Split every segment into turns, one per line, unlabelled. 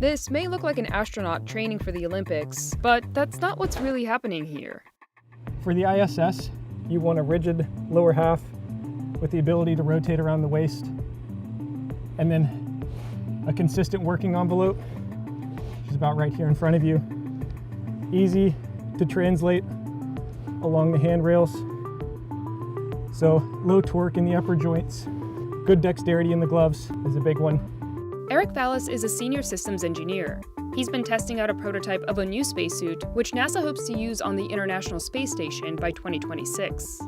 This may look like an astronaut training for the Olympics, but that's not what's really happening here.
For the ISS, you want a rigid lower half with the ability to rotate around the waist, and then a consistent working envelope, which is about right here in front of you. Easy to translate along the handrails. So low torque in the upper joints, good dexterity in the gloves is a big one.
Eric Fallis is a senior systems engineer. He's been testing out a prototype of a new spacesuit, which NASA hopes to use on the International Space Station by 2026.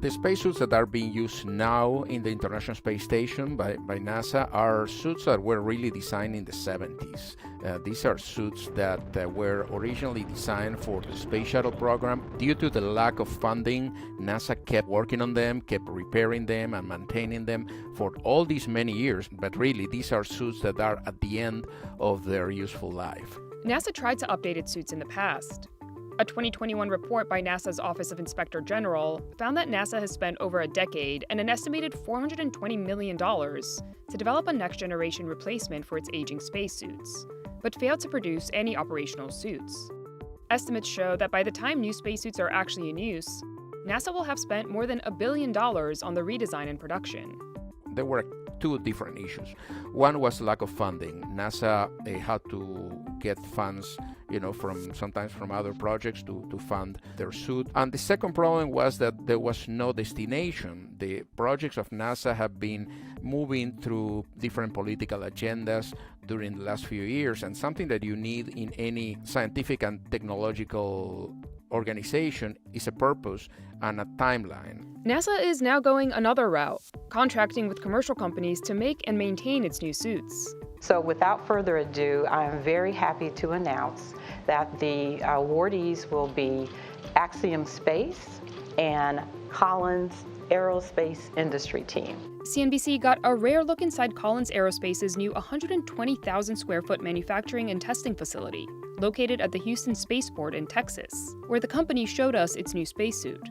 The spacesuits that are being used now in the International Space Station by NASA are suits that were really designed in the 70s. These are suits that were originally designed for the Space Shuttle program. Due to the lack of funding, NASA kept working on them, kept repairing them and maintaining them for all these many years. But really, these are suits that are at the end of their useful life.
NASA tried to update its suits in the past. A 2021 report by NASA's Office of Inspector General found that NASA has spent over a decade and an estimated $420 million to develop a next-generation replacement for its aging spacesuits, but failed to produce any operational suits. Estimates show that by the time new spacesuits are actually in use, NASA will have spent more than $1 billion on the redesign and production.
There were two different issues. One was lack of funding. NASA had to get funds, sometimes from other projects to fund their suit. And the second problem was that there was no destination. The projects of NASA have been moving through different political agendas during the last few years, and something that you need in any scientific and technological organization is a purpose and a timeline.
NASA is now going another route, contracting with commercial companies to make and maintain its new suits.
So without further ado, I'm very happy to announce that the awardees will be Axiom Space and Collins Aerospace Industry Team.
CNBC got a rare look inside Collins Aerospace's new 120,000 square foot manufacturing and testing facility, located at the Houston Spaceport in Texas, where the company showed us its new spacesuit.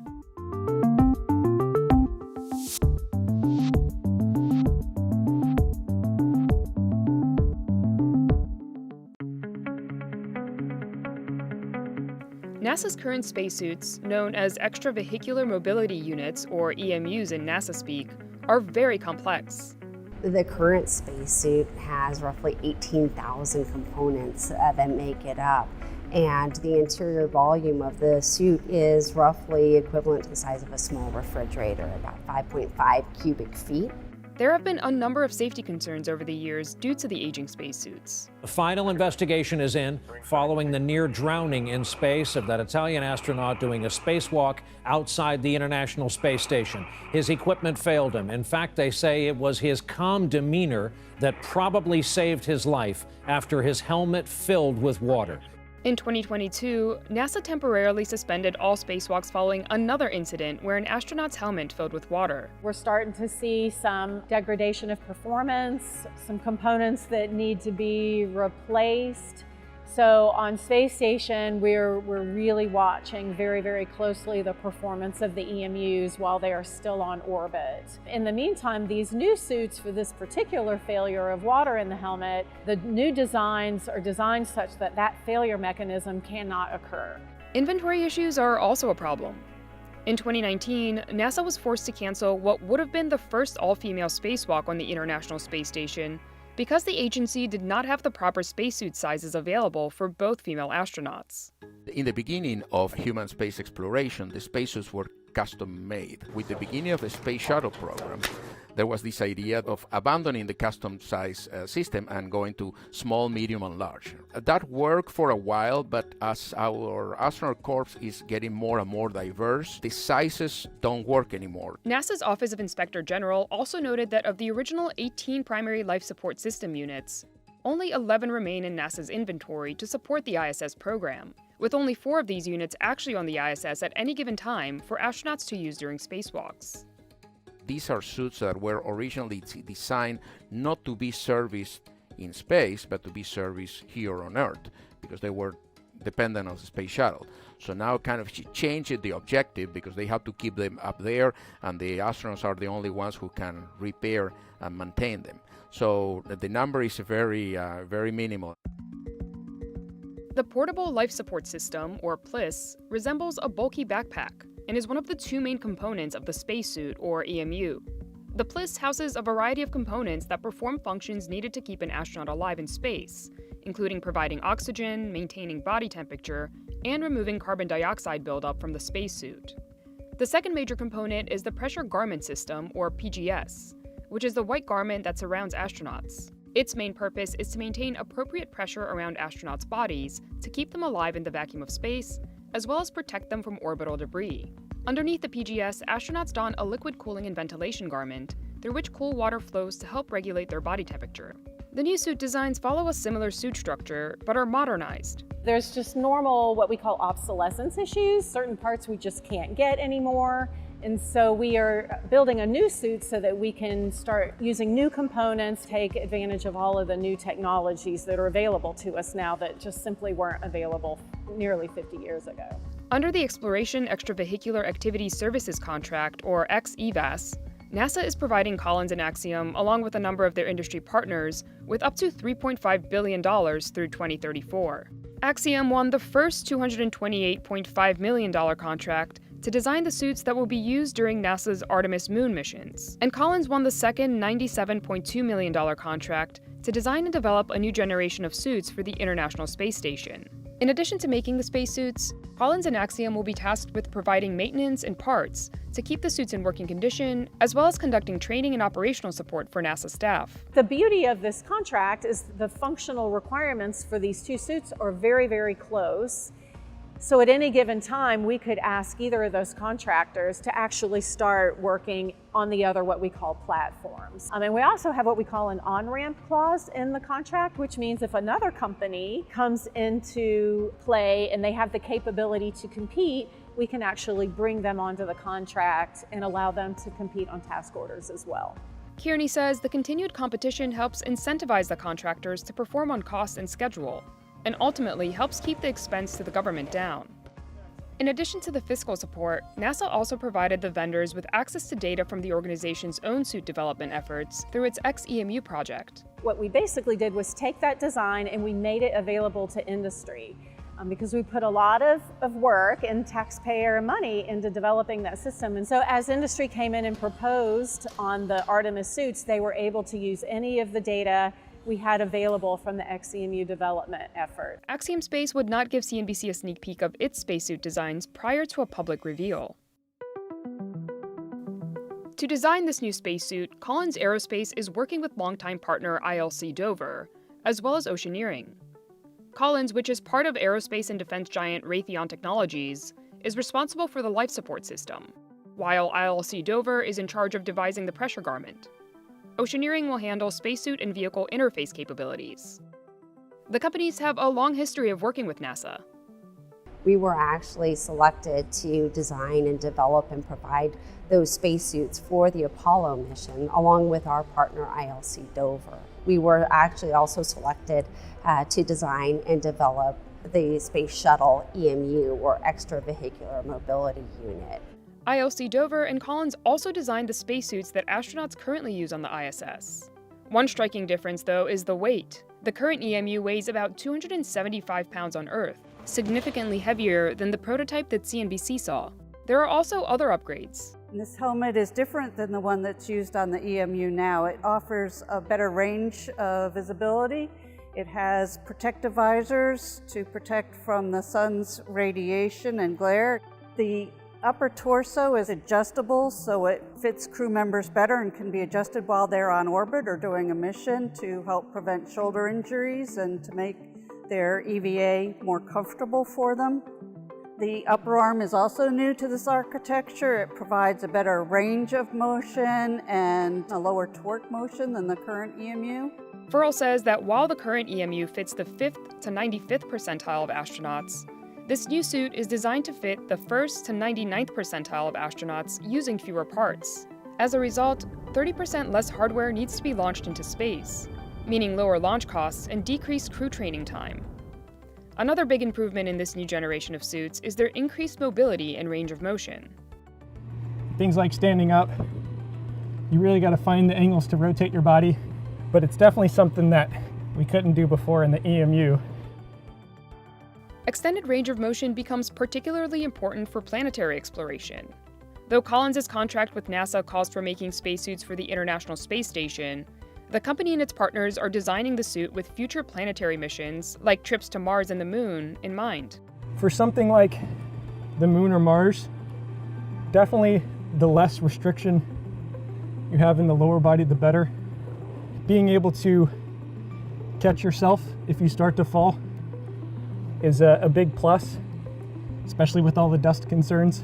NASA's current spacesuits, known as extravehicular mobility units, or EMUs in NASA speak, are very complex.
The current spacesuit has roughly 18,000 components that make it up, and the interior volume of the suit is roughly equivalent to the size of a small refrigerator, about 5.5 cubic feet.
There have been a number of safety concerns over the years due to the aging spacesuits.
The final investigation is in following the near drowning in space of that Italian astronaut doing a spacewalk outside the International Space Station. His equipment failed him. In fact, they say it was his calm demeanor that probably saved his life after his helmet filled with water.
In 2022, NASA temporarily suspended all spacewalks following another incident where an astronaut's helmet filled with water.
We're starting to see some degradation of performance, some components that need to be replaced. So on Space Station, we're really watching very, very closely the performance of the EMUs while they are still on orbit. In the meantime, these new suits for this particular failure of water in the helmet, the new designs are designed such that that failure mechanism cannot occur.
Inventory issues are also a problem. In 2019, NASA was forced to cancel what would have been the first all-female spacewalk on the International Space Station because the agency did not have the proper spacesuit sizes available for both female astronauts.
In the beginning of human space exploration, the spacesuits were custom-made. With the beginning of the Space Shuttle program, there was this idea of abandoning the custom size system and going to small, medium, and large. That worked for a while, but as our astronaut corps is getting more and more diverse, the sizes don't work anymore.
NASA's Office of Inspector General also noted that of the original 18 primary life support system units, only 11 remain in NASA's inventory to support the ISS program, with only 4 of these units actually on the ISS at any given time for astronauts to use during spacewalks.
These are suits that were originally designed not to be serviced in space, but to be serviced here on Earth, because they were dependent on the space shuttle. So now kind of changed the objective because they have to keep them up there, and the astronauts are the only ones who can repair and maintain them. So the number is very minimal.
The Portable Life Support System, or PLIS, resembles a bulky backpack and is one of the two main components of the spacesuit, or EMU. The PLIS houses a variety of components that perform functions needed to keep an astronaut alive in space, including providing oxygen, maintaining body temperature, and removing carbon dioxide buildup from the spacesuit. The second major component is the Pressure Garment System, or PGS, which is the white garment that surrounds astronauts. Its main purpose is to maintain appropriate pressure around astronauts' bodies to keep them alive in the vacuum of space, as well as protect them from orbital debris. Underneath the PGS, astronauts don a liquid cooling and ventilation garment, through which cool water flows to help regulate their body temperature. The new suit designs follow a similar suit structure, but are modernized.
There's just normal, what we call obsolescence issues. Certain parts we just can't get anymore. And so we are building a new suit so that we can start using new components, take advantage of all of the new technologies that are available to us now that just simply weren't available nearly 50 years ago.
Under the Exploration Extravehicular Activities Services Contract, or XEVAS, NASA is providing Collins and Axiom, along with a number of their industry partners, with up to $3.5 billion through 2034. Axiom won the first $228.5 million contract to design the suits that will be used during NASA's Artemis moon missions, and Collins won the second $97.2 million contract to design and develop a new generation of suits for the International Space Station. In addition to making the spacesuits, Collins and Axiom will be tasked with providing maintenance and parts to keep the suits in working condition, as well as conducting training and operational support for NASA staff.
The beauty of this contract is the functional requirements for these two suits are very, very close. So at any given time, we could ask either of those contractors to actually start working on the other, what we call platforms. And we also have what we call an on-ramp clause in the contract, which means if another company comes into play and they have the capability to compete, we can actually bring them onto the contract and allow them to compete on task orders as well.
Kearney says the continued competition helps incentivize the contractors to perform on cost and schedule, and ultimately helps keep the expense to the government down. In addition to the fiscal support, NASA also provided the vendors with access to data from the organization's own suit development efforts through its XEMU project.
What we basically did was take that design and we made it available to industry because we put a lot of work and taxpayer money into developing that system. And so as industry came in and proposed on the Artemis suits, they were able to use any of the data we had available from the XEMU development effort.
Axiom Space would not give CNBC a sneak peek of its spacesuit designs prior to a public reveal. To design this new spacesuit, Collins Aerospace is working with longtime partner ILC Dover, as well as Oceaneering. Collins, which is part of aerospace and defense giant Raytheon Technologies, is responsible for the life support system, while ILC Dover is in charge of devising the pressure garment. Oceaneering will handle spacesuit and vehicle interface capabilities. The companies have a long history of working with NASA.
We were actually selected to design and develop and provide those spacesuits for the Apollo mission, along with our partner ILC Dover. We were actually also selected to design and develop the Space Shuttle EMU, or Extravehicular Mobility Unit.
ILC Dover and Collins also designed the spacesuits that astronauts currently use on the ISS. One striking difference, though, is the weight. The current EMU weighs about 275 pounds on Earth, significantly heavier than the prototype that CNBC saw. There are also other upgrades.
This helmet is different than the one that's used on the EMU now. It offers a better range of visibility. It has protective visors to protect from the sun's radiation and glare. The upper torso is adjustable, so it fits crew members better and can be adjusted while they're on orbit or doing a mission to help prevent shoulder injuries and to make their EVA more comfortable for them. The upper arm is also new to this architecture. It provides a better range of motion and a lower torque motion than the current EMU.
Furl says that while the current EMU fits the 5th to 95th percentile of astronauts, this new suit is designed to fit the 1st to 99th percentile of astronauts using fewer parts. As a result, 30% less hardware needs to be launched into space, meaning lower launch costs and decreased crew training time. Another big improvement in this new generation of suits is their increased mobility and range of motion.
Things like standing up, you really got to find the angles to rotate your body, but it's definitely something that we couldn't do before in the EMU.
Extended range of motion becomes particularly important for planetary exploration. Though Collins' contract with NASA calls for making spacesuits for the International Space Station, the company and its partners are designing the suit with future planetary missions, like trips to Mars and the Moon, in mind.
For something like the Moon or Mars, definitely the less restriction you have in the lower body, the better. Being able to catch yourself if you start to fall is a big plus, especially with all the dust concerns.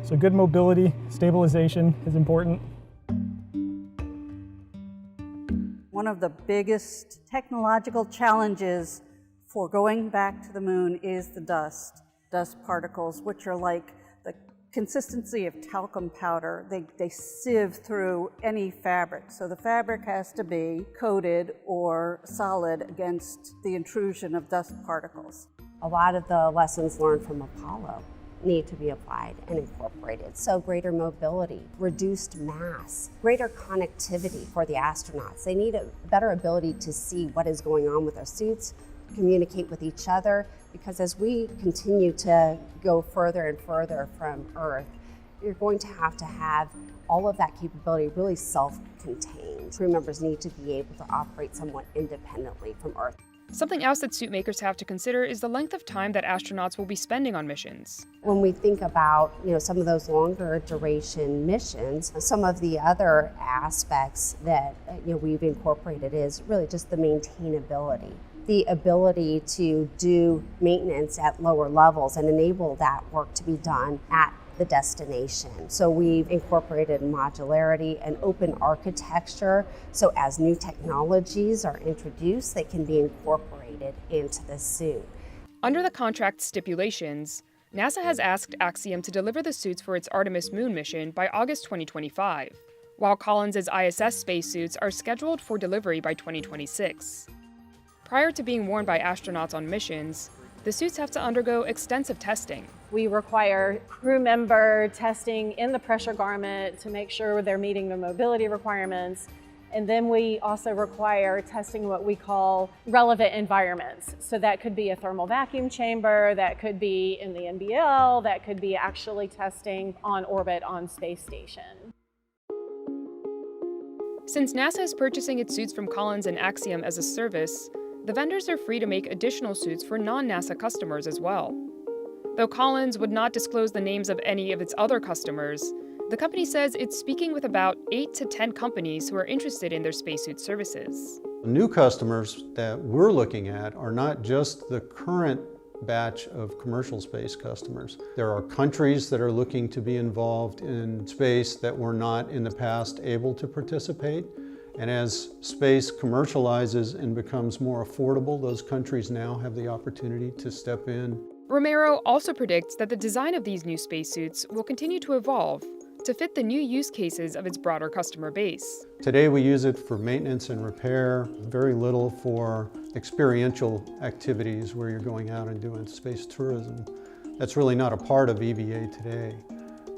So good mobility, stabilization is important.
One of the biggest technological challenges for going back to the moon is the dust particles, which are like the consistency of talcum powder. They sieve through any fabric. So the fabric has to be coated or solid against the intrusion of dust particles.
A lot of the lessons learned from Apollo need to be applied and incorporated. So greater mobility, reduced mass, greater connectivity for the astronauts. They need a better ability to see what is going on with their suits, communicate with each other, because as we continue to go further and further from Earth, you're going to have all of that capability really self-contained. Crew members need to be able to operate somewhat independently from Earth.
Something else that suit makers have to consider is the length of time that astronauts will be spending on missions.
When we think about, some of those longer duration missions, some of the other aspects that we've incorporated is really just the maintainability, the ability to do maintenance at lower levels and enable that work to be done at the destination. So we've incorporated modularity and open architecture, so as new technologies are introduced, they can be incorporated into the suit.
Under the contract stipulations, NASA has asked Axiom to deliver the suits for its Artemis moon mission by August 2025, while Collins' ISS spacesuits are scheduled for delivery by 2026. Prior to being worn by astronauts on missions, the suits have to undergo extensive testing.
We require crew member testing in the pressure garment to make sure they're meeting the mobility requirements. And then we also require testing what we call relevant environments. So that could be a thermal vacuum chamber, that could be in the NBL, that could be actually testing on orbit on space station.
Since NASA is purchasing its suits from Collins and Axiom as a service, the vendors are free to make additional suits for non-NASA customers as well. Though Collins would not disclose the names of any of its other customers, the company says it's speaking with about 8 to 10 companies who are interested in their spacesuit services.
New customers that we're looking at are not just the current batch of commercial space customers. There are countries that are looking to be involved in space that were not in the past able to participate. And as space commercializes and becomes more affordable, those countries now have the opportunity to step in.
Romero also predicts that the design of these new spacesuits will continue to evolve to fit the new use cases of its broader customer base.
Today we use it for maintenance and repair, very little for experiential activities where you're going out and doing space tourism. That's really not a part of EVA today,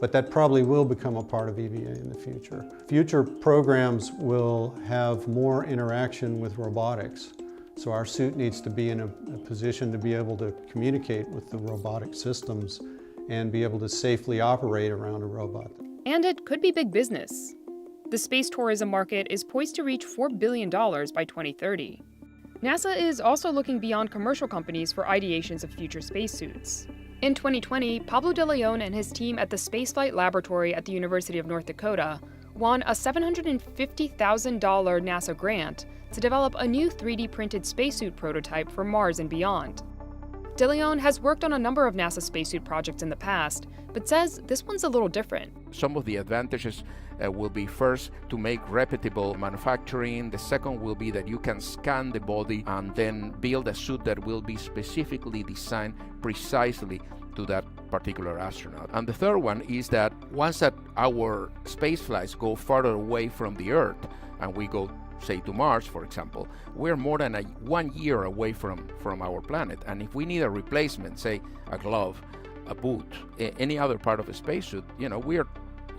but that probably will become a part of EVA in the future. Future programs will have more interaction with robotics. So our suit needs to be in a position to be able to communicate with the robotic systems and be able to safely operate around a robot.
And it could be big business. The space tourism market is poised to reach $4 billion by 2030. NASA is also looking beyond commercial companies for ideations of future spacesuits. In 2020, Pablo de Leon and his team at the Spaceflight Laboratory at the University of North Dakota won a $750,000 NASA grant to develop a new 3D printed spacesuit prototype for Mars and beyond. De Leon has worked on a number of NASA spacesuit projects in the past, but says this one's a little different.
Some of the advantages will be first to make replicable manufacturing. The second will be that you can scan the body and then build a suit that will be specifically designed precisely to that particular astronaut. And the third one is that once that our space flights go farther away from the Earth and we go say to Mars, for example, we're more than 1 year away from our planet. And if we need a replacement, say a glove, a boot, any other part of a spacesuit, we are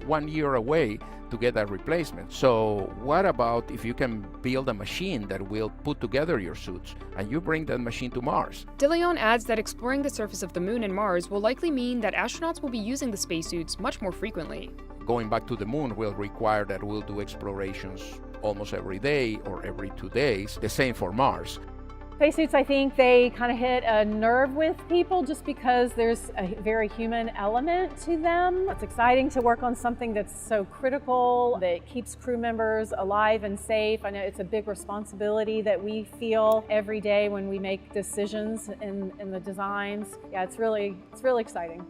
1 year away to get that replacement. So what about if you can build a machine that will put together your suits and you bring that machine to Mars?
De Leon adds that exploring the surface of the moon and Mars will likely mean that astronauts will be using the spacesuits much more frequently.
Going back to the moon will require that we'll do explorations almost every day or every 2 days. The same for Mars.
Spacesuits, I think they kind of hit a nerve with people just because there's a very human element to them. It's exciting to work on something that's so critical, that keeps crew members alive and safe. I know it's a big responsibility that we feel every day when we make decisions in the designs. Yeah, it's really exciting.